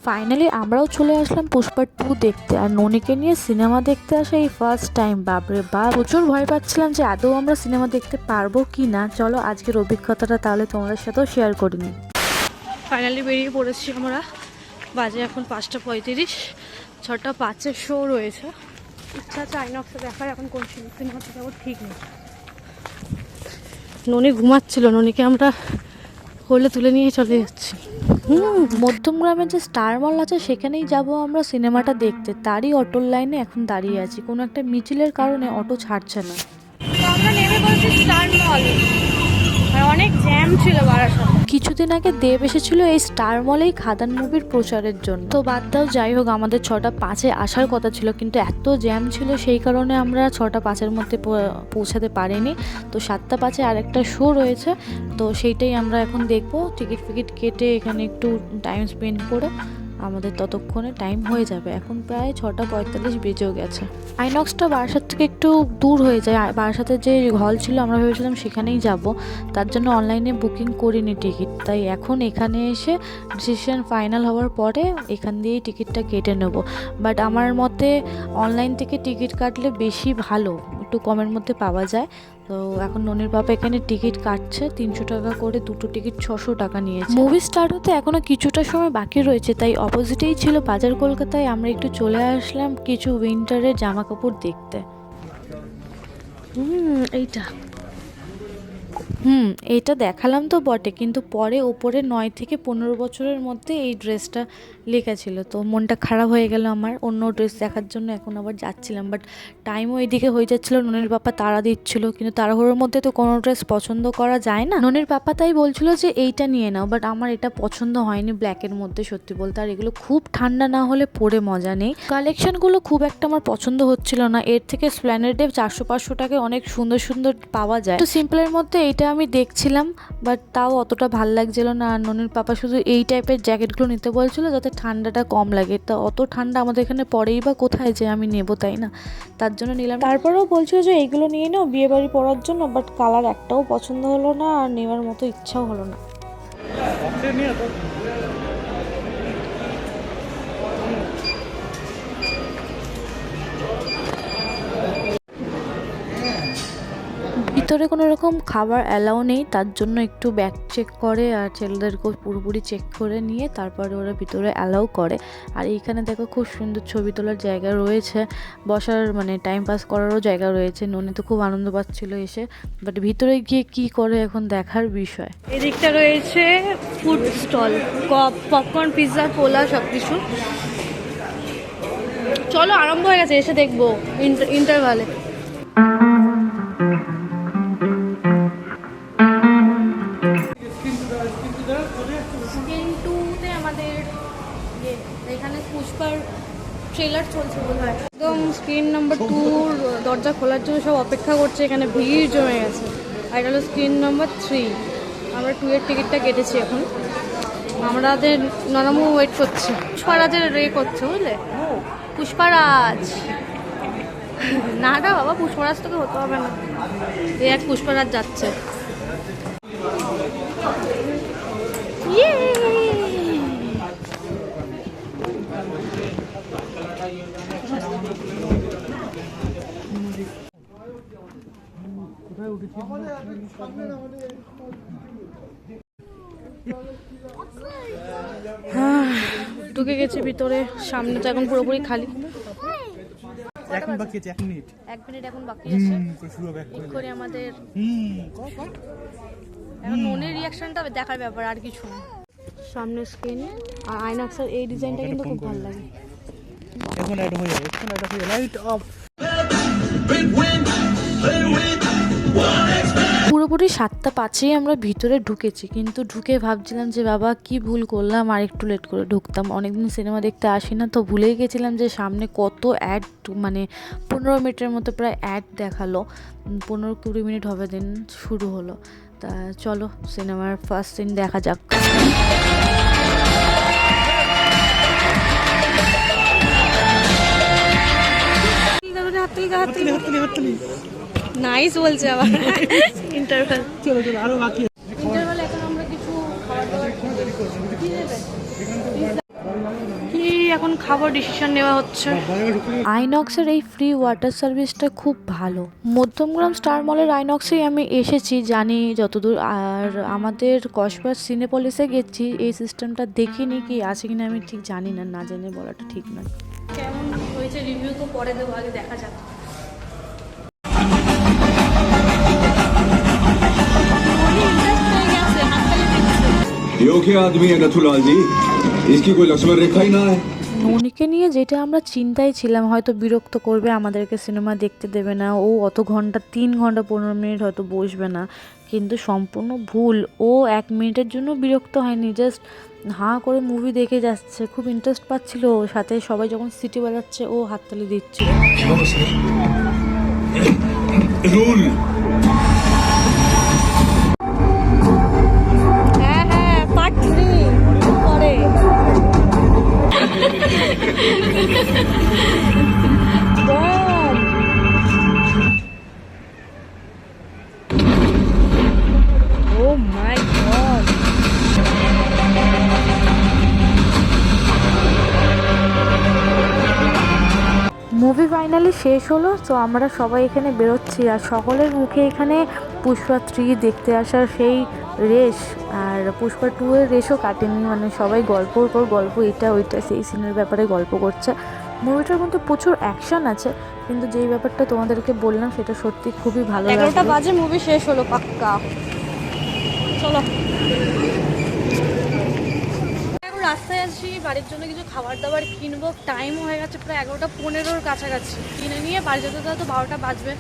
Finally আমরাও চলে আসলাম পুষ্পা 2 দেখতে। আর ননিকে নিয়ে সিনেমা দেখতে আসা এই ফার্স্ট টাইম। বাপরে বাপ, প্রচুর ভয় পাচ্ছিলাম যে আদৌ আমরা সিনেমা দেখতে পারবো কি না। চলো আজকের অভিজ্ঞতাটা তাহলে তোমাদের সাথেও শেয়ার করিনি। ফাইনালি বেরিয়ে পড়েছি আমরা। বাজে এখন 5:35, 6:05 শো রয়েছে। ইচ্ছা আছে আইনক্সে দেখার, এখন কোন সিনেমাতে যাবো ঠিক নেই। ননি ঘুমাচ্ছিল, ননিকে আমরা কোলে তুলে নিয়ে চলে যাচ্ছি। মধ্যমগ্রামে যে স্টার মল আছে সেখানেই যাব আমরা সিনেমাটা দেখতে। তারই অটোর লাইনে এখন দাঁড়িয়ে আছি, কোনো একটা মিছিলের কারণে অটো ছাড়ছে না। আমরা নেমে পড়েছি স্টার মল, আর অনেক জ্যাম ছিল বারাসাতে। কিছুদিন আগে দেব এসেছিল এই স্টার মলেই খাদান মুভির প্রচারের জন্য। তো বাদ দাও, যাই হোক, আমাদের 6:05 আসার কথা ছিল, কিন্তু এত জ্যাম ছিল সেই কারণে আমরা 6:05 মধ্যে পৌঁছাতে পারিনি। তো 7:05 আরেকটা শো রয়েছে, তো সেইটাই আমরা এখন দেখবো। টিকিট ফিকিট কেটে এখানে একটু টাইম স্পেন্ড করে আমাদের ততক্ষণে টাইম হয়ে যাবে। এখন প্রায় 6:45 বেজেও গেছে। আইনক্সটা বারাসাত থেকে একটু দূর হয়ে যায়। বারাসাতে যে হল ছিল আমরা ভেবেছিলাম সেখানেই যাব, তার জন্য অনলাইনে বুকিং করিনি টিকিট। তাই এখন এখানে এসে ডিসিশন ফাইনাল হওয়ার পরে এখান দিয়েই টিকিটটা কেটে নেব। বাট আমার মতে অনলাইন থেকে টিকিট কাটলে বেশি ভালো, একটু কমের মধ্যে পাওয়া যায়। তো এখন ননির বাবা এখানে টিকিট কাটছে, 300 টাকা করে, দুটো টিকিট 600 টাকা নিয়েছে। মুভি স্টার্ট হতে এখনো কিছুটা সময় বাকি রয়েছে, তাই অপোজিটেই ছিল বাজার কলকাতায়। আমরা একটু চলে আসলাম কিছু উইন্টারের জামা কাপড় দেখতে। এইটা এইটা দেখালাম তো বটে, কিন্তু পরে ওপরে 9 থেকে 15 বছরের মধ্যে এই ড্রেসটা লেখা ছিল। তো মনটা খারাপ হয়ে গেল আমার অন্য ড্রেস দেখার জন্য। এখন আবার যাচ্ছিলাম, বাট টাইমও এইদিকে হয়ে যাচ্ছিলো। ননির পাপা তাড়া দিচ্ছিল, কিন্তু তাড়াহুড়োর মধ্যে তো কোনো ড্রেস পছন্দ করা যায় না। ননির পাপা তাই বলছিল যে এইটা নিয়ে নাও, বাট আমার এটা পছন্দ হয়নি ব্ল্যাকের মধ্যে, সত্যি বলতে। আর এগুলো খুব ঠান্ডা না হলে পরে মজা নেই। কালেকশনগুলো খুব একটা আমার পছন্দ হচ্ছিল না। এর থেকে স্প্ল্যানেডে 400-500 টাকায় অনেক সুন্দর সুন্দর পাওয়া যায়। তো সিম্পলের মধ্যে এইটা আমি দেখছিলাম, বাট তাও অতটা ভাল লাগছিল না। আর ননির পাপা শুধু এই টাইপের জ্যাকেটগুলো নিতে বলছিল যাতে ঠান্ডাটা কম লাগে। তা অত ঠান্ডা আমাদের এখানে পড়েই বা কোথায় যে আমি নেবো, তাই না? তার জন্য নিলাম। তারপরেও বলছিল যে এইগুলো নিয়ে নাও বিয়ে বাড়ি পরার জন্য, বাট কালার একটাও পছন্দ হলো না, আর নেওয়ার মতো ইচ্ছাও হলো না। ভিতরে কোনো রকম খাবার অ্যালাউ নেই, তার জন্য একটু ব্যাগ চেক করে আর ছেলেদেরকেও পুরোপুরি চেক করে নিয়ে তারপরে ওরা ভিতরে অ্যালাউ করে। আর এইখানে দেখো খুব সুন্দর ছবি তোলার জায়গা রয়েছে, বসার মানে টাইম পাস করারও জায়গা রয়েছে। ননি তো খুব আনন্দ পাচ্ছিল এসে, বাট ভিতরে গিয়ে কি করে এখন দেখার বিষয়। এদিকটা রয়েছে ফুড স্টল, পপকর্ন, পিৎজা, কোলা, সব কিছু। চলো আরম্ভ হয়ে গেছে, এসে দেখবো ইন্টারভালে। এখানে পুষ্পার ট্রেলার চলছে বোধ হয়। একদম স্ক্রিন নাম্বার 2 দরজা খোলার জন্য সব অপেক্ষা করছে, এখানে ভিড় জমে গেছে। আর এটা হলো স্ক্রিন নাম্বার 3। আমরা 2 এর টিকিটটা কেটেছি। এখন আমাদের নরমও ওয়েট করছে, পুষ্পারাজের করছে, বুঝলে? পুষ্পারাজ না না বাবা, পুষ্পারাজ তোকে হতে হবে না। এই এক পুষ্পারাজ যাচ্ছে। ঢুকে গেছি ভিতরে, সামনে তো এখন পুরোপুরি খালি। 1 মিনিট বাকি আছে, 1 মিনিট। 1 মিনিট এখন বাকি আছে। করে আমাদের এখন মনের রিয়াকশনটা দেখার ব্যাপার, আর কিছু না। সামনে স্ক্রিন আর আইনক্সের এই ডিজাইনটা কিন্তু খুব ভালো লাগে। এখন অ্যাড হয়ে যাবে, এখন অ্যাড হয়ে লাইট অফ। পুরোপুরি 7:05 আমরা ভিতরে ঢুকেছি, কিন্তু ঢুকে ভাবছিলাম যে বাবা কি ভুল করলাম, আর একটু লেট করে ঢুকতাম। অনেকদিন সিনেমা দেখতে আসি না, তো ভুলেই গেছিলাম যে সামনে কত অ্যাড, মানে 15 মিনিটের মতো প্রায় অ্যাড দেখালো। 15-20 মিনিট হবে দিন শুরু হলো। তা চলো সিনেমার ফার্স্ট সিন দেখা যাক। নাইস বলছে আবার। ইন্টারভ্যাল চলো চলো, আরো বাকি। ইন্টারভ্যাল এখন আমরা কিছু খাবার দাবার এখন খাবার ডিসিশন নেওয়া হচ্ছে। আইনক্সের এই ফ্রি ওয়াটার সার্ভিসটা খুব ভালো। মধ্যমগ্রাম স্টার মলের আইনক্সেই আমি এসেছি জানি যতদূর, আর আমাদের কসবা সিনেপলিসে গেছি এই সিস্টেমটা দেখিনি, কি আছে কিনা আমি ঠিক জানি না, না জেনে বলাটা ঠিক নয়। কেমন হয়েছে রিভিউ তো পরে দেবো, আগে দেখা যাক। यो क्या आदमी है नथुलाल जी, इसकी कोई लक्ष्मण रेखा ही ना है। ননিকে নিয়ে যেটা আমরা চিন্তায় ছিলাম হয়তো বিরক্ত করবে, আমাদেরকে সিনেমা দেখতে দেবে না, ও অত ঘন্টা 3 ঘন্টা 15 মিনিট হয়তো বসবে না, কিন্তু সম্পূর্ণ ভুল। ও 1 মিনিটের জন্য বিরক্ত হয়নি, জাস্ট হাঁ করে মুভি দেখে যাচ্ছে, খুব ইন্টারেস্ট পাচ্ছিল। ওর সাথে সবাই যখন সিটি বাজাচ্ছে ও হাততালি দিচ্ছিল। रूल হ্যাঁ হ্যাঁ, পার্ট 3 পরে। Oh my god. Movie finally শেষ হলো, তো আমরা সবাই এখানে বেরোচ্ছি, আর সকলের মুখে এখানে পুষ্পা 3 দেখতে আসার সেই রেশ, আর পুষ্পা 2 এর রেশও কাটেনি, মানে সবাই গল্পর পর গল্প, এটা ওইটা সেই সিনের ব্যাপারে গল্প করছে। মুভিটার মধ্যে প্রচুর অ্যাকশন আছে, কিন্তু যেই ব্যাপারটা তোমাদেরকে বললাম সেটা সত্যি খুবই ভালো লাগলো। 11টা বাজে মুভি শেষ হলো পাক্কা। চলো এখন রাস্তায় আছি, বাড়ির জন্য কিছু খাবার দাবার কিনবো, টাইম হয়ে গেছে প্রায় 11:15 কাছাকাছি। কিনে নিয়ে বাড়ি যেতে তো 12টা বাজবে।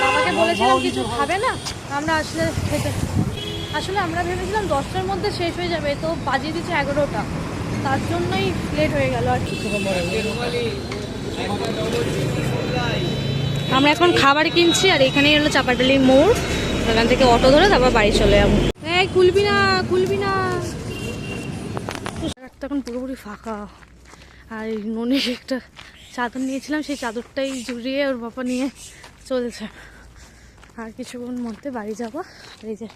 বাবাকে বলেছিলাম কিছু খাবে না, আমরা আসলে খেতে, আসলে আমরা ভেবেছিলাম 10টার মধ্যে শেষ হয়ে যাবে, তো বাজিয়ে দিচ্ছে 11টা, তার জন্যই লেট হয়ে গেল আর কি। আমরা এখন খাবার কিনছি, আর এখানেই হলো চাপাটালি মোড়, এখান থেকে অটো ধরে তারপর বাড়ি চলে যাবো। এই খুলবি না, খুলবি না। এখন পুরোপুরি ফাঁকা, আর এই ননির একটা চাদর নিয়েছিলাম, সেই চাদরটাই জুড়িয়ে ওর বাবা নিয়ে চলেছে। আর কিছুক্ষণ মধ্যে বাড়ি যাবো। এই যে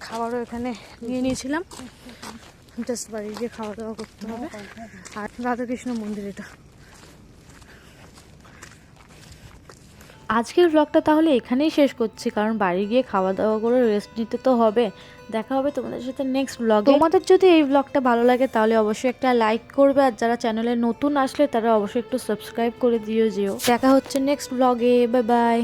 খাবারও এখানে নিয়ে নিয়েছিলাম, জাস্ট বাড়ি গিয়ে খাওয়া দাওয়া করতে হবে। আর রাধাকৃষ্ণ মন্দির এটা। আজকের ব্লগটা তাহলে এখানেই শেষ করছি, কারণ বাড়ি গিয়ে খাওয়া দাওয়া করে রেস্ট নিতে তো হবে। দেখা হবে তোমাদের সাথে নেক্সট ব্লগে। তোমাদের যদি এই ব্লগটা ভালো লাগে তাহলে অবশ্যই একটা লাইক করবে, আর যারা চ্যানেলে নতুন আসলে তারা অবশ্যই একটু সাবস্ক্রাইব করে দিও যেও। দেখা হচ্ছে নেক্সট ব্লগে, বাই বাই।